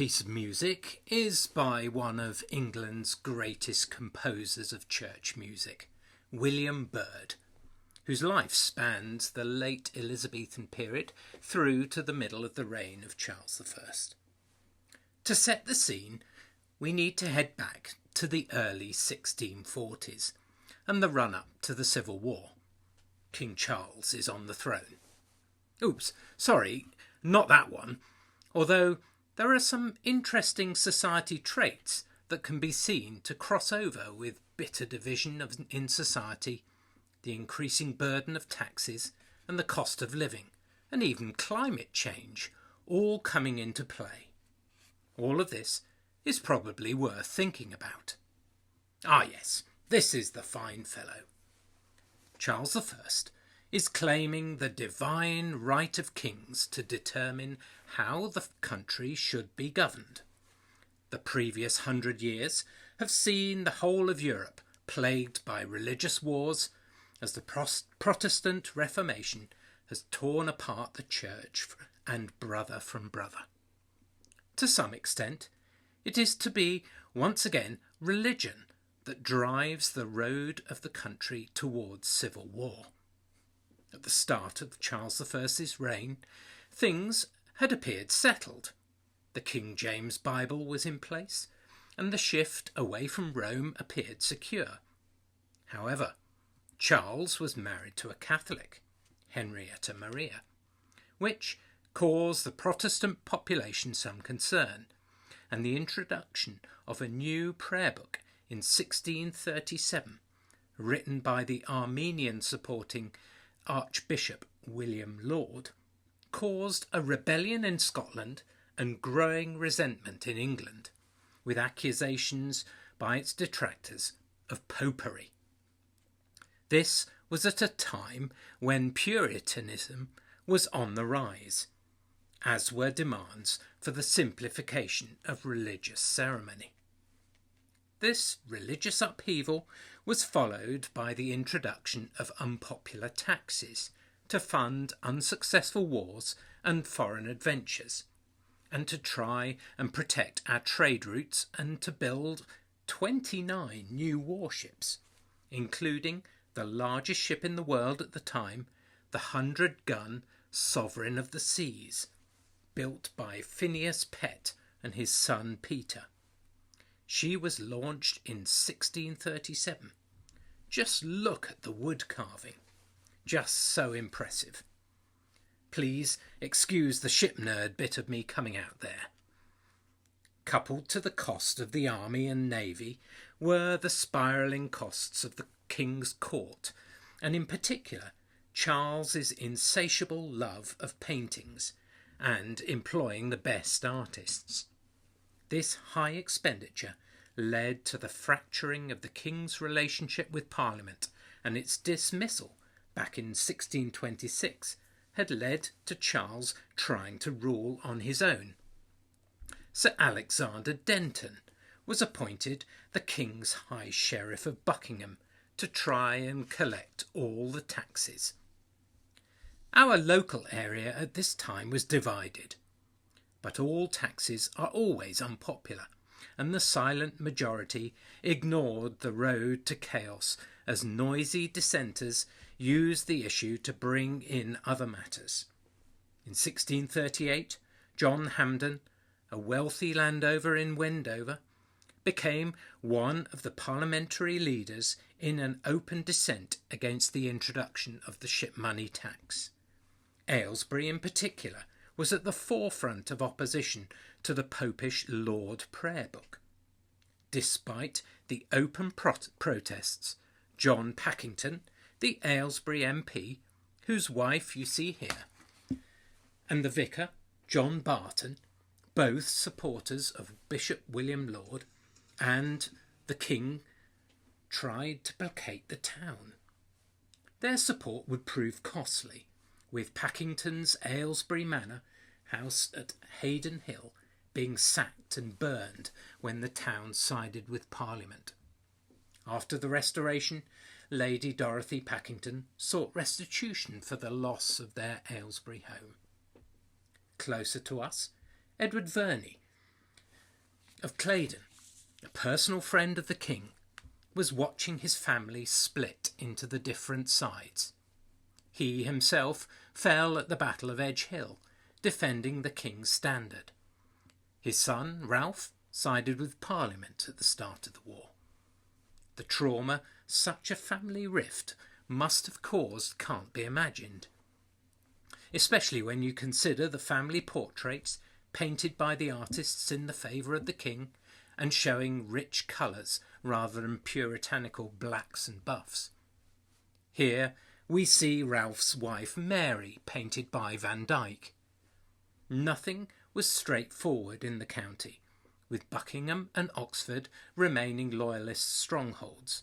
piece of music is by one of England's greatest composers of church music, William Byrd, whose life spans the late Elizabethan period through to the middle of the reign of Charles I. To set the scene, we need to head back to the early 1640s and the run-up to the Civil War. King Charles is on the throne. Oops, sorry, not that one, although there are some interesting society traits that can be seen to cross over with bitter division in society, the increasing burden of taxes and the cost of living, and even climate change, all coming into play. All of this is probably worth thinking about. Ah yes, this is the fine fellow. Charles I is claiming the divine right of kings to determine how the country should be governed. The previous 100 years have seen the whole of Europe plagued by religious wars, as the Protestant Reformation has torn apart the church and brother from brother. To some extent, it is to be, once again, religion that drives the road of the country towards civil war. At the start of Charles I's reign, things had appeared settled. The King James Bible was in place, and the shift away from Rome appeared secure. However, Charles was married to a Catholic, Henrietta Maria, which caused the Protestant population some concern, and the introduction of a new prayer book in 1637, written by the Armenian-supporting Archbishop William Laud, caused a rebellion in Scotland and growing resentment in England, with accusations by its detractors of popery. This was at a time when Puritanism was on the rise, as were demands for the simplification of religious ceremony. This religious upheaval was followed by the introduction of unpopular taxes to fund unsuccessful wars and foreign adventures, and to try and protect our trade routes, and to build 29 new warships, including the largest ship in the world at the time, the 100-gun Sovereign of the Seas, built by Phineas Pett and his son Peter. She was launched in 1637. Just look at the wood carving. Just so impressive. Please excuse the ship nerd bit of me coming out there. Coupled to the cost of the army and navy were the spiralling costs of the king's court, and in particular Charles's insatiable love of paintings and employing the best artists. This high expenditure led to the fracturing of the king's relationship with Parliament, and its dismissal back in 1626 had led to Charles trying to rule on his own. Sir Alexander Denton was appointed the King's High Sheriff of Buckingham to try and collect all the taxes. Our local area at this time was divided, but all taxes are always unpopular, and the silent majority ignored the road to chaos as noisy dissenters used the issue to bring in other matters. In 1638, John Hampden, a wealthy landowner in Wendover, became one of the parliamentary leaders in an open dissent against the introduction of the ship money tax. Aylesbury in particular was at the forefront of opposition to the Popish Lord Prayer Book. Despite the open protests, John Pakington, the Aylesbury MP, whose wife you see here, and the vicar, John Barton, both supporters of Bishop William Laud, and the king, tried to placate the town. Their support would prove costly, with Pakington's Aylesbury Manor house at Hayden Hill being sacked and burned when the town sided with Parliament. After the Restoration, Lady Dorothy Pakington sought restitution for the loss of their Aylesbury home. Closer to us, Edmund Verney, of Claydon, a personal friend of the king, was watching his family split into the different sides. He himself fell at the Battle of Edge Hill, defending the king's standard. His son, Ralph, sided with Parliament at the start of the war. The trauma such a family rift must have caused can't be imagined, especially when you consider the family portraits painted by the artists in the favour of the king and showing rich colours rather than puritanical blacks and buffs. Here we see Ralph's wife Mary painted by Van Dyck. Nothing was straightforward in the county, with Buckingham and Oxford remaining loyalist strongholds.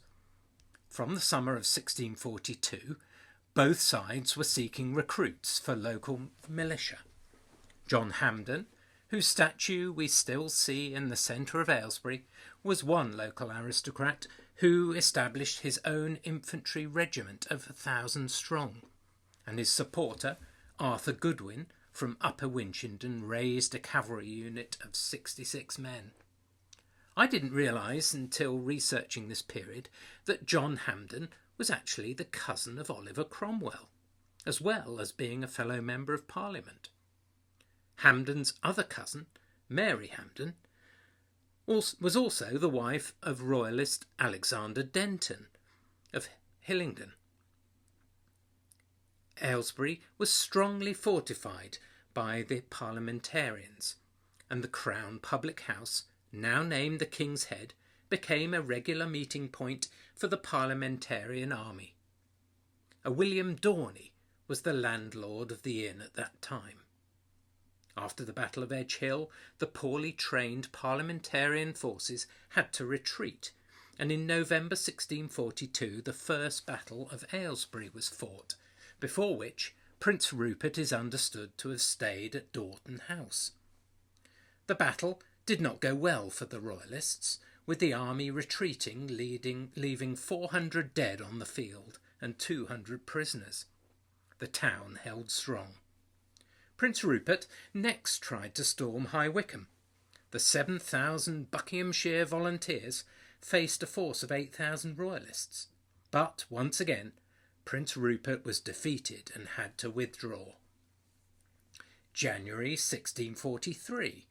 From the summer of 1642, both sides were seeking recruits for local militia. John Hampden, whose statue we still see in the centre of Aylesbury, was one local aristocrat who established his own infantry regiment of 1,000 strong, and his supporter, Arthur Goodwin, from Upper Winchenden, raised a cavalry unit of 66 men. I didn't realise until researching this period that John Hampden was actually the cousin of Oliver Cromwell, as well as being a fellow member of Parliament. Hampden's other cousin, Mary Hampden, was also the wife of royalist Alexander Denton of Hillingdon. Aylesbury was strongly fortified by the parliamentarians, and the Crown public house, now named the King's Head, became a regular meeting point for the parliamentarian army. A William Dorney was the landlord of the inn at that time. After the Battle of Edge Hill, the poorly trained parliamentarian forces had to retreat, and in November 1642 the First Battle of Aylesbury was fought, before which Prince Rupert is understood to have stayed at Dorton House. The battle did not go well for the Royalists, with the army retreating, leaving 400 dead on the field and 200 prisoners. The town held strong. Prince Rupert next tried to storm High Wycombe. The 7,000 Buckinghamshire volunteers faced a force of 8,000 Royalists, but once again Prince Rupert was defeated and had to withdraw. January 1643,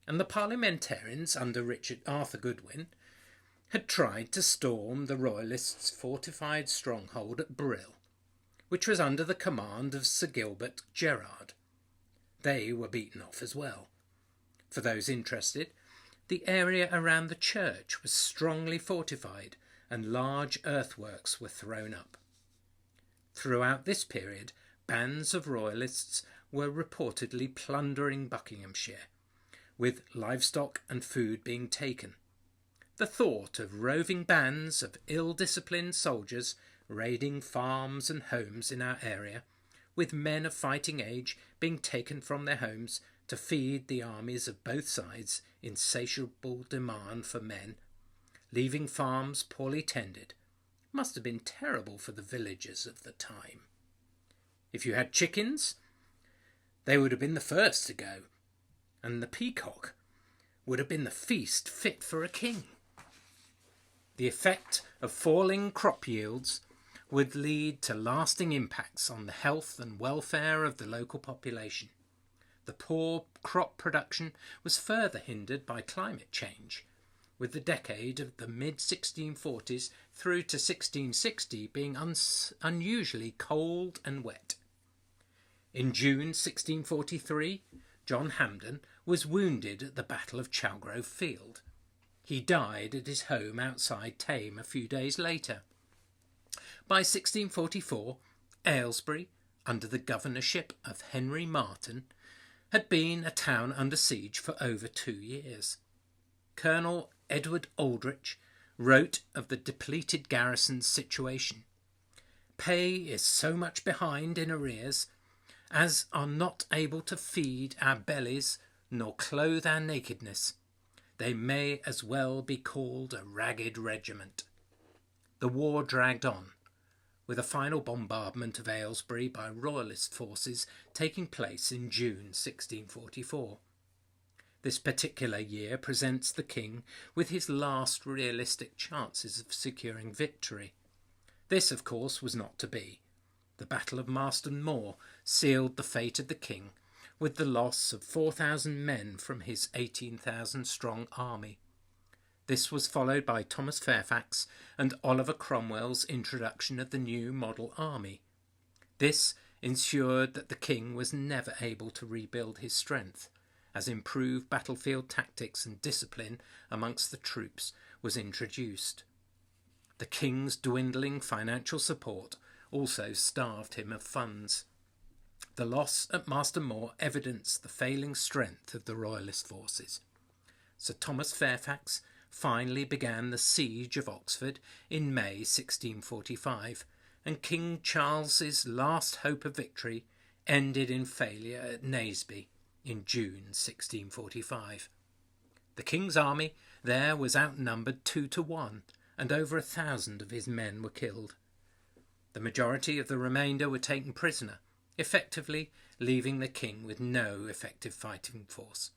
and the parliamentarians under Arthur Goodwin had tried to storm the Royalists' fortified stronghold at Brill, which was under the command of Sir Gilbert Gerard. They were beaten off as well. For those interested, the area around the church was strongly fortified and large earthworks were thrown up. Throughout this period, bands of Royalists were reportedly plundering Buckinghamshire, with livestock and food being taken. The thought of roving bands of ill-disciplined soldiers raiding farms and homes in our area, with men of fighting age being taken from their homes to feed the armies of both sides' insatiable demand for men, leaving farms poorly tended, must have been terrible for the villagers of the time. If you had chickens, they would have been the first to go, and the peacock would have been the feast fit for a king. The effect of falling crop yields would lead to lasting impacts on the health and welfare of the local population. The poor crop production was further hindered by climate change, with the decade of the mid-1640s through to 1660 being unusually cold and wet. In June 1643, John Hampden was wounded at the Battle of Chalgrove Field. He died at his home outside Thame a few days later. By 1644, Aylesbury, under the governorship of Henry Marten, had been a town under siege for over 2 years. Colonel Edward Aldrich wrote of the depleted garrison's situation. Pay is so much behind in arrears, as are not able to feed our bellies nor clothe our nakedness. They may as well be called a ragged regiment. The war dragged on, with a final bombardment of Aylesbury by Royalist forces taking place in June 1644. This particular year presents the king with his last realistic chances of securing victory. This, of course, was not to be. The Battle of Marston Moor sealed the fate of the king, with the loss of 4,000 men from his 18,000-strong army. This was followed by Thomas Fairfax and Oliver Cromwell's introduction of the new model army. This ensured that the king was never able to rebuild his strength, as improved battlefield tactics and discipline amongst the troops was introduced. The king's dwindling financial support also starved him of funds. The loss at Marston Moor evidenced the failing strength of the royalist forces. Sir Thomas Fairfax finally began the siege of Oxford in May 1645, and King Charles's last hope of victory ended in failure at Naseby in June 1645. The king's army there was outnumbered 2-1, and over 1,000 of his men were killed. The majority of the remainder were taken prisoner, effectively leaving the king with no effective fighting force.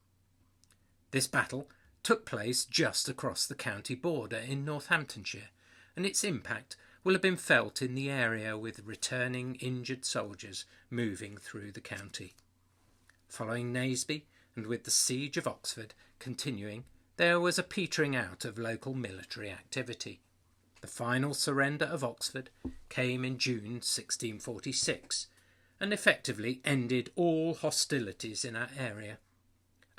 This battle took place just across the county border in Northamptonshire, and its impact will have been felt in the area, with returning injured soldiers moving through the county. Following Naseby, and with the siege of Oxford continuing, there was a petering out of local military activity. The final surrender of Oxford came in June 1646, and effectively ended all hostilities in our area.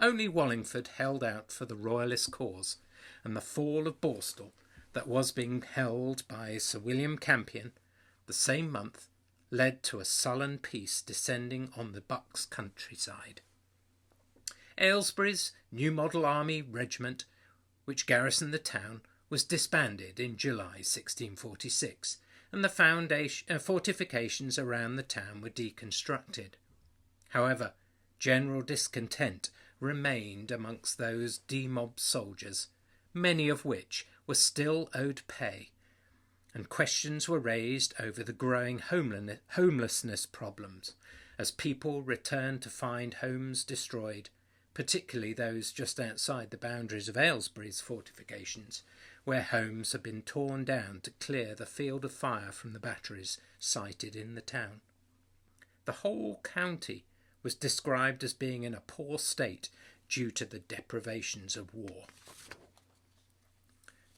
Only Wallingford held out for the royalist cause, and the fall of Borstal, that was being held by Sir William Campion the same month, led to a sullen peace descending on the Bucks countryside. Aylesbury's new model army regiment, which garrisoned the town, was disbanded in July 1646, and the fortifications around the town were deconstructed. However, general discontent remained amongst those demobbed soldiers, many of which were still owed pay, and questions were raised over the growing homelessness problems as people returned to find homes destroyed, particularly those just outside the boundaries of Aylesbury's fortifications, where homes had been torn down to clear the field of fire from the batteries sited in the town. The whole county was described as being in a poor state due to the deprivations of war.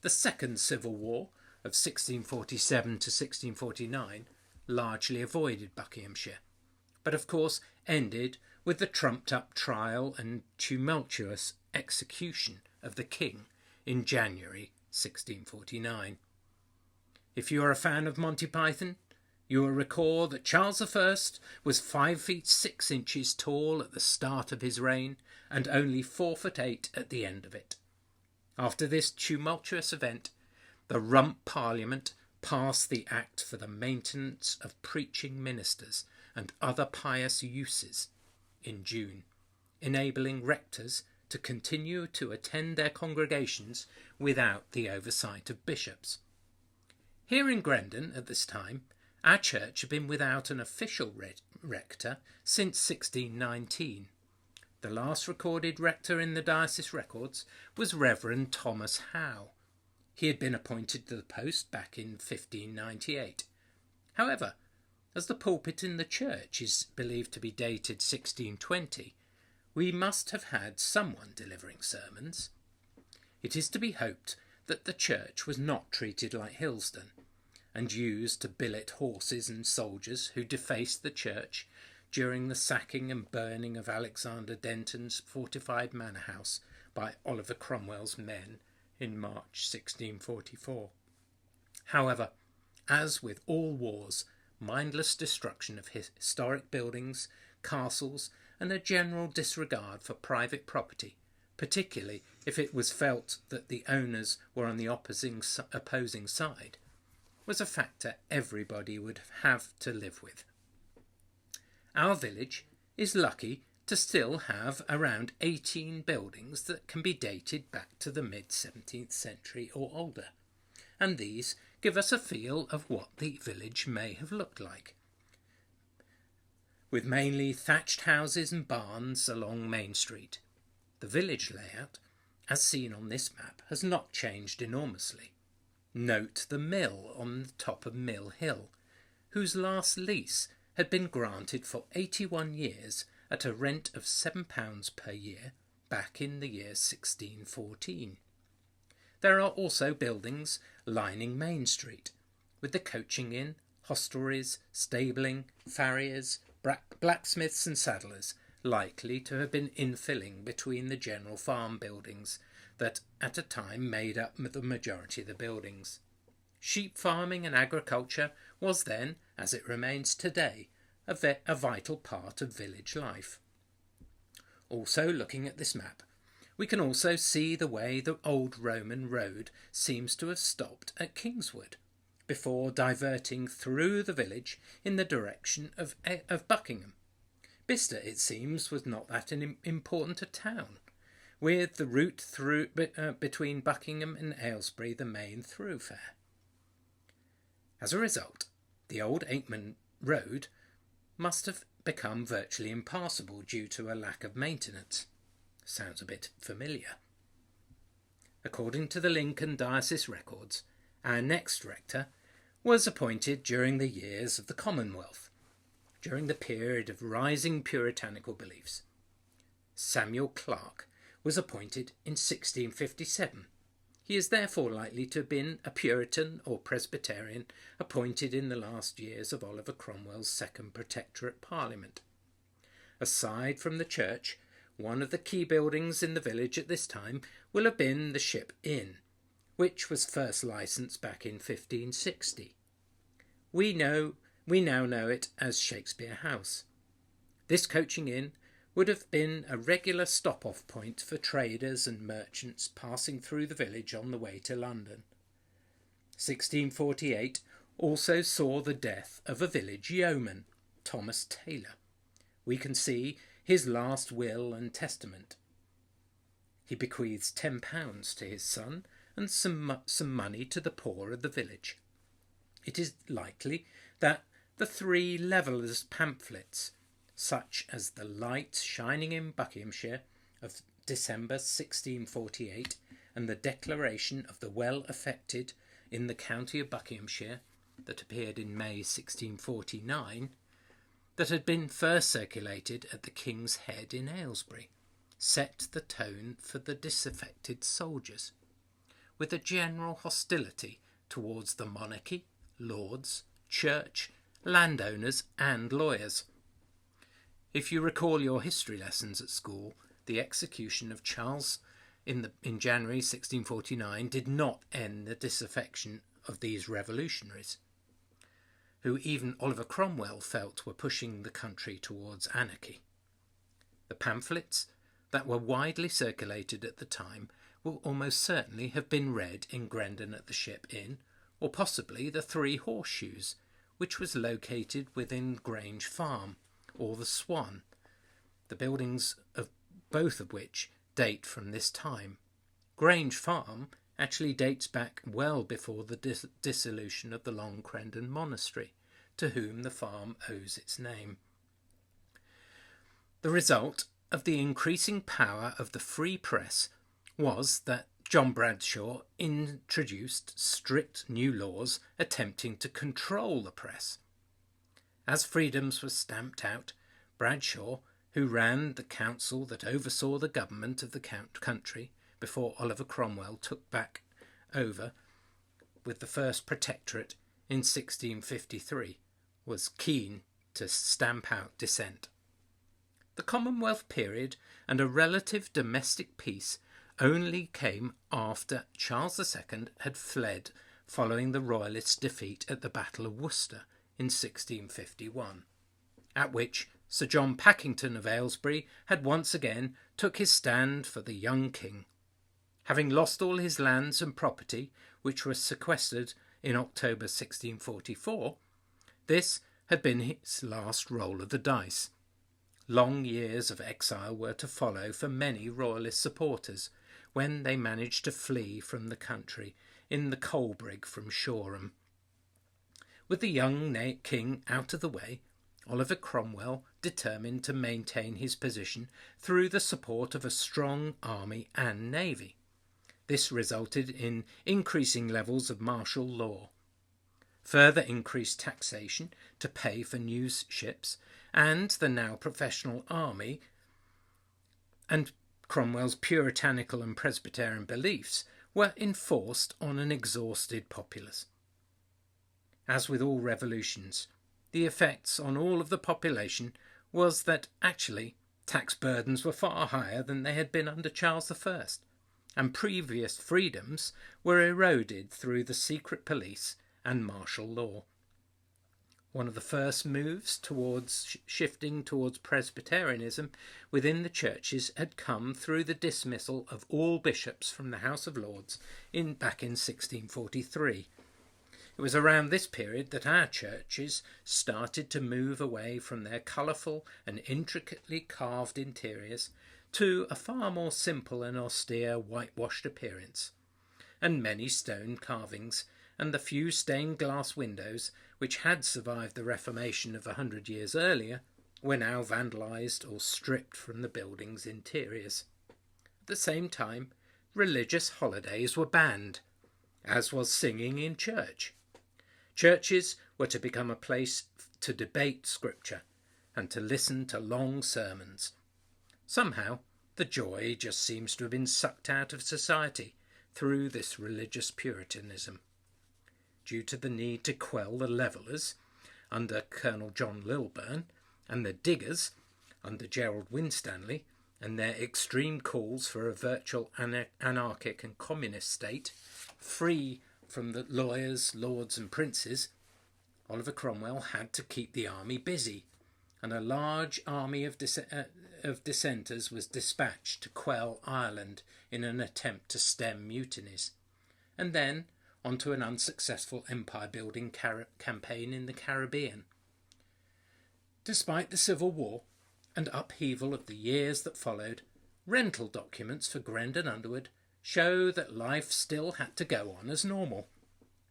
The Second Civil War of 1647 to 1649 largely avoided Buckinghamshire, but of course ended with the trumped-up trial and tumultuous execution of the king in January 1649. If you are a fan of Monty Python, you will recall that Charles I was 5 feet 6 inches tall at the start of his reign, and only 4 foot 8 at the end of it. After this tumultuous event, the Rump Parliament passed the Act for the Maintenance of Preaching Ministers and Other Pious Uses in June, enabling rectors to continue to attend their congregations without the oversight of bishops. Here in Grendon at this time, our church had been without an official rector since 1619. The last recorded rector in the diocese records was Reverend Thomas Howe. He had been appointed to the post back in 1598. However, as the pulpit in the church is believed to be dated 1620, we must have had someone delivering sermons. It is to be hoped that the church was not treated like Hillsdon, and used to billet horses and soldiers who defaced the church during the sacking and burning of Alexander Denton's fortified manor house by Oliver Cromwell's men in March 1644. However, as with all wars, mindless destruction of historic buildings, castles, and a general disregard for private property, particularly if it was felt that the owners were on the opposing side, was a factor everybody would have to live with. Our village is lucky to still have around 18 buildings that can be dated back to the mid-17th century or older, and these give us a feel of what the village may have looked like, with mainly thatched houses and barns along Main Street. The village layout, as seen on this map, has not changed enormously. Note the mill on the top of Mill Hill, whose last lease had been granted for 81 years at a rent of £7 per year back in the year 1614. There are also buildings lining Main Street, with the coaching inn, hostelries, stabling, farriers, blacksmiths and saddlers likely to have been infilling between the general farm buildings that at a time made up the majority of the buildings. Sheep farming and agriculture was then, as it remains today, a vital part of village life. Also, looking at this map, we can also see the way the old Roman road seems to have stopped at Kingswood, before diverting through the village in the direction of Buckingham. Bicester, it seems, was not that important a town, with the route through between Buckingham and Aylesbury the main thoroughfare. As a result, the old Edmund road must have become virtually impassable due to a lack of maintenance. Sounds a bit familiar. According to the Lincoln Diocese records, our next rector was appointed during the years of the Commonwealth, during the period of rising puritanical beliefs. Samuel Clarke was appointed in 1657. He is therefore likely to have been a Puritan or Presbyterian appointed in the last years of Oliver Cromwell's second Protectorate Parliament. Aside from the church, one of the key buildings in the village at this time will have been the Ship Inn, which was first licensed back in 1560. We now know it as Shakespeare House. This coaching inn would have been a regular stop-off point for traders and merchants passing through the village on the way to London. 1648 also saw the death of a village yeoman, Thomas Taylor. We can see his last will and testament. He bequeaths £10 to his son and some money to the poor of the village. It is likely that the 3 Levellers pamphlets, such as The Light Shining in Buckinghamshire of December 1648 and the Declaration of the Well Affected in the county of Buckinghamshire that appeared in May 1649, that had been first circulated at the King's Head in Aylesbury, set the tone for the disaffected soldiers, with a general hostility towards the monarchy, lords, church, landowners and lawyers. If you recall your history lessons at school, the execution of Charles in January 1649 did not end the disaffection of these revolutionaries, who even Oliver Cromwell felt were pushing the country towards anarchy. The pamphlets that were widely circulated at the time will almost certainly have been read in Grendon at the Ship Inn, or possibly the Three Horseshoes, which was located within Grange Farm, or the Swan, the buildings of both of which date from this time. Grange Farm actually dates back well before the dissolution of the Long Crendon Monastery, to whom the farm owes its name. The result of the increasing power of the free press was that John Bradshaw introduced strict new laws attempting to control the press. As freedoms were stamped out, Bradshaw, who ran the council that oversaw the government of the country before Oliver Cromwell took back over with the first protectorate in 1653, was keen to stamp out dissent. The Commonwealth period and a relative domestic peace only came after Charles II had fled following the Royalist defeat at the Battle of Worcester in 1651, at which Sir John Pakington of Aylesbury had once again took his stand for the young king. Having lost all his lands and property, which were sequestered in October 1644, this had been his last roll of the dice. Long years of exile were to follow for many Royalist supporters, when they managed to flee from the country in the coal brig from Shoreham. With the young king out of the way, Oliver Cromwell determined to maintain his position through the support of a strong army and navy. This resulted in increasing levels of martial law, further increased taxation to pay for new ships, and the now professional army, and Cromwell's puritanical and Presbyterian beliefs were enforced on an exhausted populace. As with all revolutions, the effects on all of the population was that actually tax burdens were far higher than they had been under Charles I, and previous freedoms were eroded through the secret police and martial law. One of the first moves towards shifting towards Presbyterianism within the churches had come through the dismissal of all bishops from the House of Lords back in 1643. It was around this period that our churches started to move away from their colourful and intricately carved interiors to a far more simple and austere whitewashed appearance, and many stone carvings and the few stained glass windows which had survived the Reformation of 100 years earlier were now vandalised or stripped from the building's interiors. At the same time, religious holidays were banned, as was singing in church. Churches were to become a place to debate Scripture and to listen to long sermons. Somehow, the joy just seems to have been sucked out of society through this religious puritanism. Due to the need to quell the levellers under Colonel John Lilburne and the diggers under Gerald Winstanley and their extreme calls for a virtual anarchic and communist state, free from the lawyers, lords and princes, Oliver Cromwell had to keep the army busy, and a large army of dissenters was dispatched to quell Ireland in an attempt to stem mutinies, and then onto an unsuccessful empire-building campaign in the Caribbean. Despite the Civil War and upheaval of the years that followed, rental documents for Grendon Underwood show that life still had to go on as normal.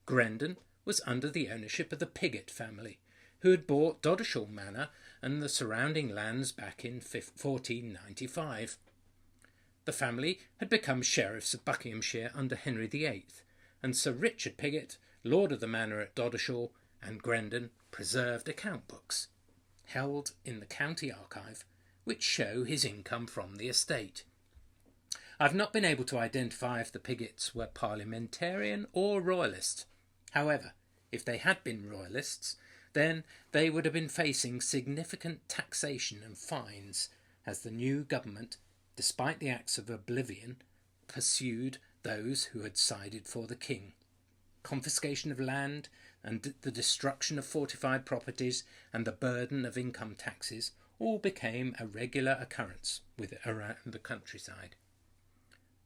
Grendon was under the ownership of the Pigot family, who had bought Doddishall Manor and the surrounding lands back in 1495. The family had become sheriffs of Buckinghamshire under Henry VIII, and Sir Richard Pigot, lord of the manor at Doddishall and Grendon, preserved account books, held in the county archive, which show his income from the estate. I've not been able to identify if the Pigots were parliamentarian or royalist. However, if they had been royalists, then they would have been facing significant taxation and fines, as the new government, despite the acts of oblivion, pursued those who had sided for the king. Confiscation of land and the destruction of fortified properties and the burden of income taxes all became a regular occurrence around the countryside.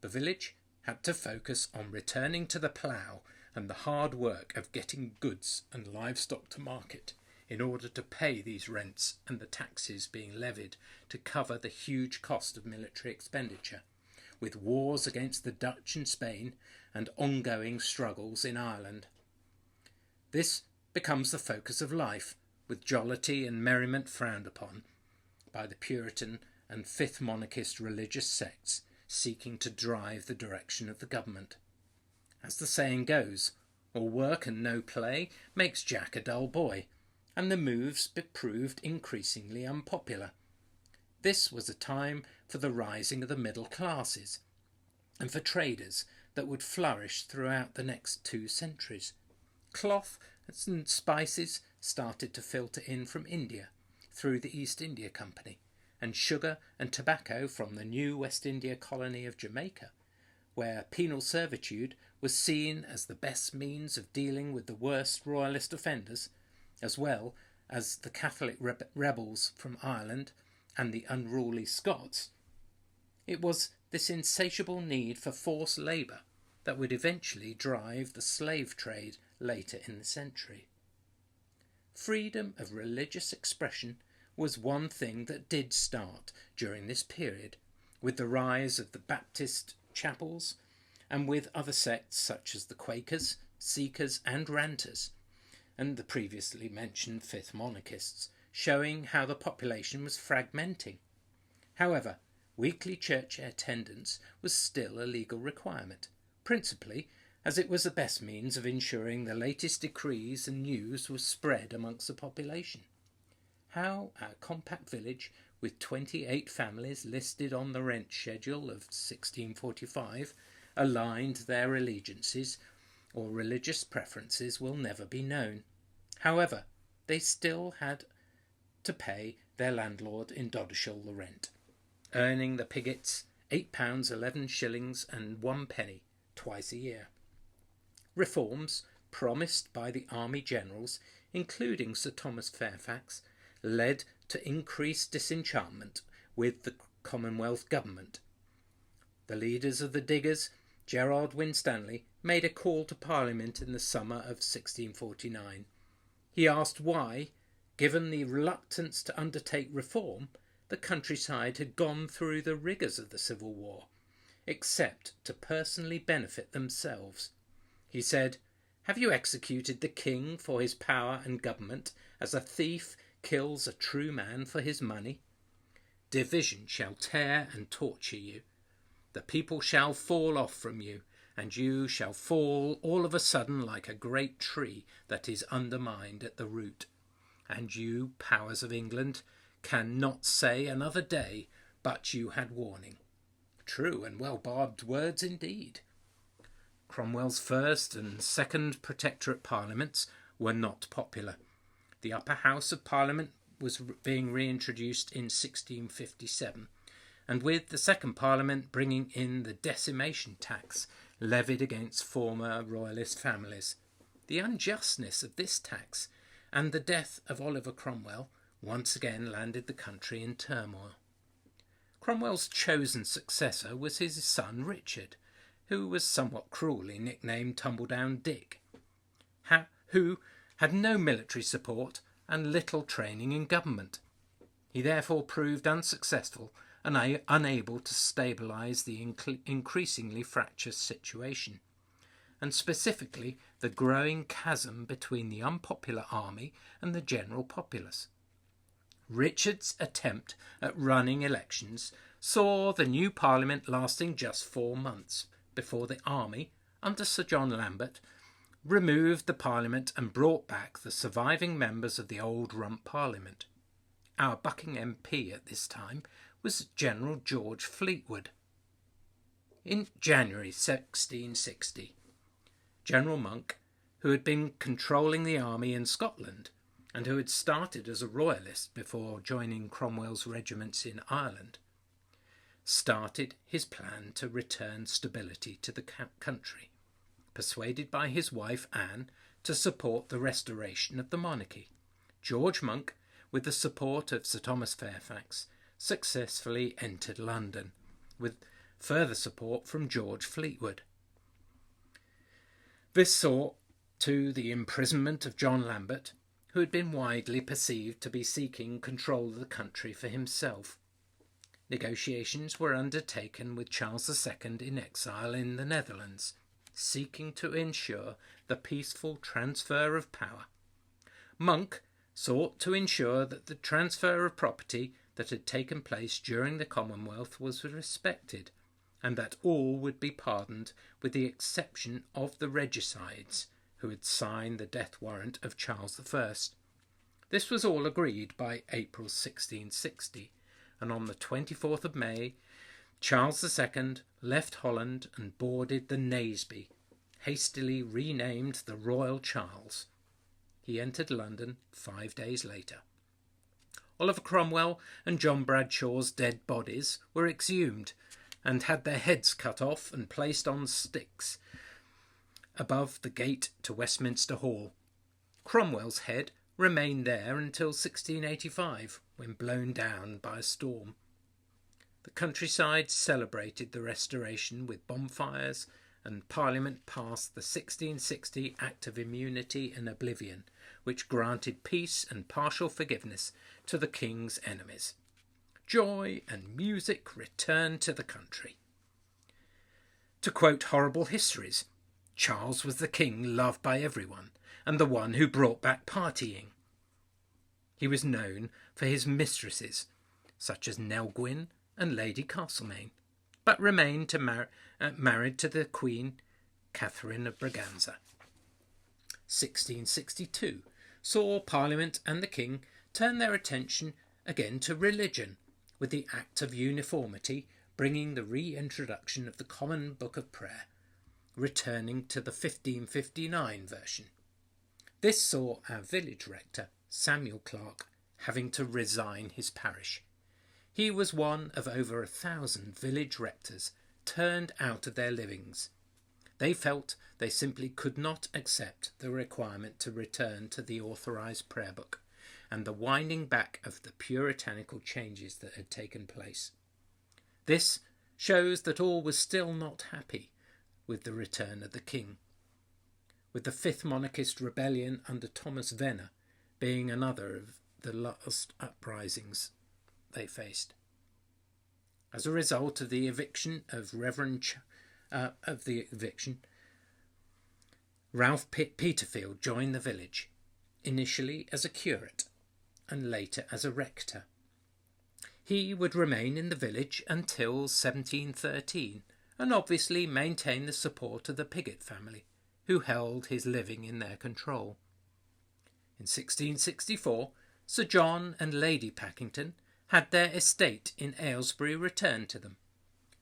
The village had to focus on returning to the plough and the hard work of getting goods and livestock to market in order to pay these rents and the taxes being levied to cover the huge cost of military expenditure, with wars against the Dutch in Spain and ongoing struggles in Ireland. This becomes the focus of life, with jollity and merriment frowned upon by the Puritan and Fifth Monarchist religious sects seeking to drive the direction of the government. As the saying goes, all work and no play makes Jack a dull boy, and the moves proved increasingly unpopular. This was a time for the rising of the middle classes, and for traders that would flourish throughout the next 2 centuries. Cloth and spices started to filter in from India through the East India Company, and sugar and tobacco from the new West India colony of Jamaica, where penal servitude was seen as the best means of dealing with the worst royalist offenders, as well as the Catholic rebels from Ireland and the unruly Scots. It was this insatiable need for forced labour that would eventually drive the slave trade later in the century. Freedom of religious expression was one thing that did start during this period, with the rise of the Baptist chapels and with other sects such as the Quakers, Seekers and Ranters, and the previously mentioned Fifth Monarchists, showing how the population was fragmenting. However, weekly church attendance was still a legal requirement, principally as it was the best means of ensuring the latest decrees and news was spread amongst the population. How our compact village, with 28 families listed on the rent schedule of 1645, aligned their allegiances or religious preferences will never be known. However, they still had to pay their landlord in Doddershall the rent, earning the Piggotts £8 11 shillings and 1 penny twice a year. Reforms promised by the army generals, including Sir Thomas Fairfax, led to increased disenchantment with the Commonwealth government. The leaders of the diggers, Gerard Winstanley, made a call to Parliament in the summer of 1649. He asked why, given the reluctance to undertake reform, the countryside had gone through the rigours of the Civil War, except to personally benefit themselves. He said, "Have you executed the king for his power and government, as a thief kills a true man for his money? Division shall tear and torture you. The people shall fall off from you, and you shall fall all of a sudden like a great tree that is undermined at the root. And you, powers of England, cannot say another day but you had warning." True and well-barbed words indeed. Cromwell's first and second Protectorate Parliaments were not popular. The upper house of Parliament was being reintroduced in 1657, and with the second Parliament bringing in the decimation tax levied against former royalist families. The unjustness of this tax and the death of Oliver Cromwell once again landed the country in turmoil. Cromwell's chosen successor was his son Richard, who was somewhat cruelly nicknamed Tumbledown Dick, who had no military support and little training in government. He therefore proved unsuccessful and unable to stabilise the increasingly fractious situation, and specifically the growing chasm between the unpopular army and the general populace. Richard's attempt at running elections saw the new Parliament lasting just 4 months before the army, under Sir John Lambert, removed the Parliament and brought back the surviving members of the old Rump Parliament. Our Buckingham MP at this time was General George Fleetwood. In January 1660, General Monk, who had been controlling the army in Scotland and who had started as a royalist before joining Cromwell's regiments in Ireland, started his plan to return stability to the country, persuaded by his wife Anne to support the restoration of the monarchy. George Monk, with the support of Sir Thomas Fairfax, successfully entered London, with further support from George Fleetwood. This saw to the imprisonment of John Lambert, who had been widely perceived to be seeking control of the country for himself. Negotiations were undertaken with Charles II in exile in the Netherlands, seeking to ensure the peaceful transfer of power. Monk sought to ensure that the transfer of property that had taken place during the Commonwealth was respected, and that all would be pardoned with the exception of the regicides who had signed the death warrant of Charles I. This was all agreed by April 1660, and on the 24th of May, Charles II left Holland and boarded the Naseby, hastily renamed the Royal Charles. He entered London 5 days later. Oliver Cromwell and John Bradshaw's dead bodies were exhumed and had their heads cut off and placed on sticks above the gate to Westminster Hall. Cromwell's head remained there until 1685, when blown down by a storm. The countryside celebrated the restoration with bonfires, and Parliament passed the 1660 Act of Immunity and Oblivion, which granted peace and partial forgiveness to the king's enemies. Joy and music returned to the country. To quote horrible histories, Charles was the king loved by everyone, and the one who brought back partying. He was known for his mistresses, such as Nell Gwyn and Lady Castlemaine, but remained married to the Queen Catherine of Braganza. 1662 saw Parliament and the King turn their attention again to religion, with the Act of Uniformity bringing the reintroduction of the Common Book of Prayer, returning to the 1559 version. This saw our village rector, Samuel Clarke, having to resign his parish. He was one of over 1,000 village rectors turned out of their livings. They felt they simply could not accept the requirement to return to the authorised prayer book and the winding back of the puritanical changes that had taken place. This shows that all was still not happy with the return of the king, with the fifth monarchist rebellion under Thomas Venner being another of the last uprisings they faced. As a result of the eviction of Ralph Peterfield joined the village, initially as a curate and later as a rector. He would remain in the village until 1713 and obviously maintain the support of the Pigot family, who held his living in their control. In 1664, Sir John and Lady Packington had their estate in Aylesbury returned to them.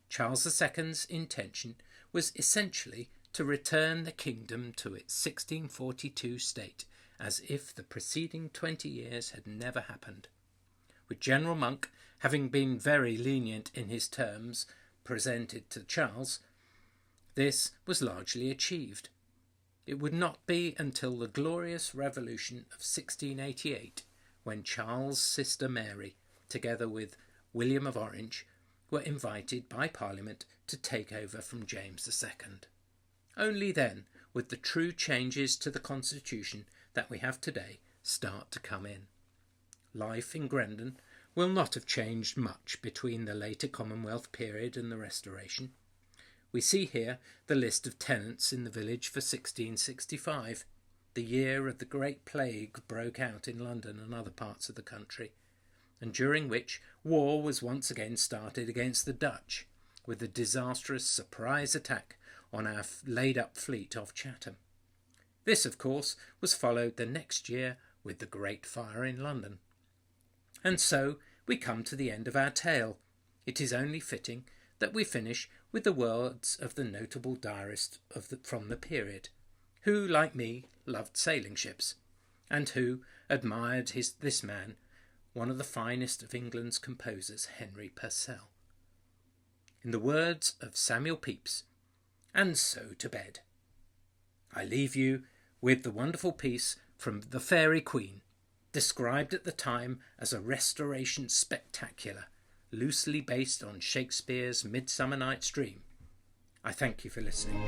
Charles II's intention was essentially to return the kingdom to its 1642 state, as if the preceding 20 years had never happened. With General Monk having been very lenient in his terms presented to Charles, this was largely achieved. It would not be until the glorious Revolution of 1688 when Charles' sister Mary, together with William of Orange, were invited by Parliament to take over from James II. Only then would the true changes to the Constitution that we have today start to come in. Life in Grendon will not have changed much between the later Commonwealth period and the Restoration. We see here the list of tenants in the village for 1665, the year of the Great Plague broke out in London and other parts of the country, and during which war was once again started against the Dutch, with the disastrous surprise attack on our laid-up fleet off Chatham. This, of course, was followed the next year with the Great Fire in London. And so we come to the end of our tale. It is only fitting that we finish with the words of the notable diarist from the period, who, like me, loved sailing ships, and who admired this man, one of the finest of England's composers, Henry Purcell. In the words of Samuel Pepys, "And so to bed." I leave you with the wonderful piece from The Fairy Queen, described at the time as a restoration spectacular, loosely based on Shakespeare's Midsummer Night's Dream. I thank you for listening.